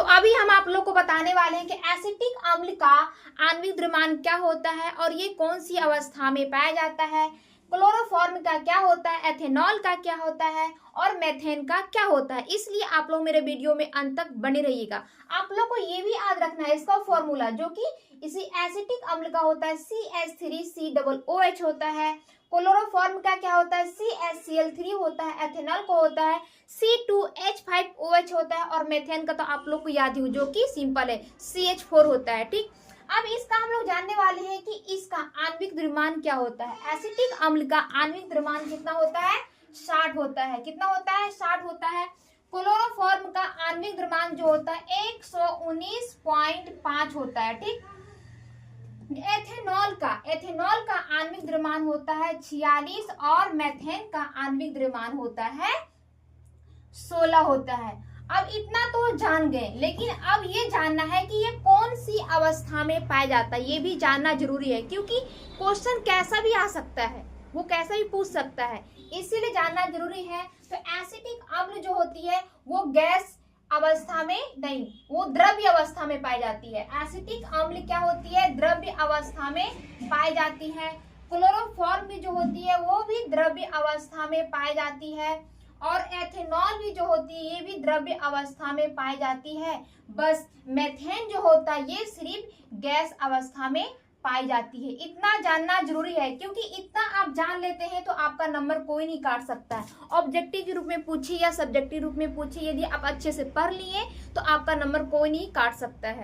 तो अभी हम आप लोग को बताने वाले हैं कि एसिटिक अम्ल का आणविक द्रव्यमान क्या होता है और ये कौन सी अवस्था में पाया जाता है, क्लोरोफॉर्म का क्या होता है, एथेनॉल का क्या होता है और मेथेन का क्या होता है। इसलिए आप लोग मेरे वीडियो में अंत तक बने रहिएगा। आप लोग को ये भी याद रखना है इसका फॉर्मूला, जो कि इसी एसिटिक अम्ल का होता है CH3COOH होता है, क्लोरोफॉर्म का क्या होता है CaCl3 होता है, एथेनॉल को होता है C2H5OH होता है और मेथेन का तो आप लोग को याद ही हो, जो कि सिंपल है CH4 होता है। ठीक, अब इसका हम लोग जानने वाले हैं कि इसका आणविक द्रव्यमान क्या होता है। एसिटिक अम्ल का आणविक द्रव्यमान कितना होता है, 60 होता है। कितना होता है, 60 होता है। क्लोरोफॉर्म का आणविक द्रव्यमान जो होता है 119.5 होता है। ठीक, एथेनॉल का आणविक द्रव्यमान होता है 46 और मेथेन का आणविक द्रव्यमान होता है 16 होता है। अब इतना तो जान गए, लेकिन अब ये जानना है कि ये कौन सी अवस्था में पाया जाता है, ये भी जानना जरूरी है, क्योंकि क्वेश्चन कैसा भी आ सकता है, वो कैसा भी पूछ सकता है, इसीलिए जानना जरूरी है। तो एसिटिक अम्ल जो होती है वो गैस अवस्था में नहीं, वो द्रव्य अवस्था में पाई जाती है। एसिटिक अम्ल क्या होती है, द्रव्य अवस्था में पाई जाती है। क्लोरोफॉर्म भी जो होती है वो भी द्रव्य अवस्था में पाई जाती है और एथेनॉल भी जो होती है ये भी द्रव्य अवस्था में पाई जाती है। बस मेथेन जो होता है ये सिर्फ गैस अवस्था में पाई जाती है। इतना जानना जरूरी है, क्योंकि इतना आप जान लेते हैं तो आपका नंबर कोई नहीं काट सकता है। ऑब्जेक्टिव के रूप में पूछिए या सब्जेक्टिव रूप में पूछिए, यदि आप अच्छे से पढ़ लिए तो आपका नंबर कोई नहीं काट सकता है।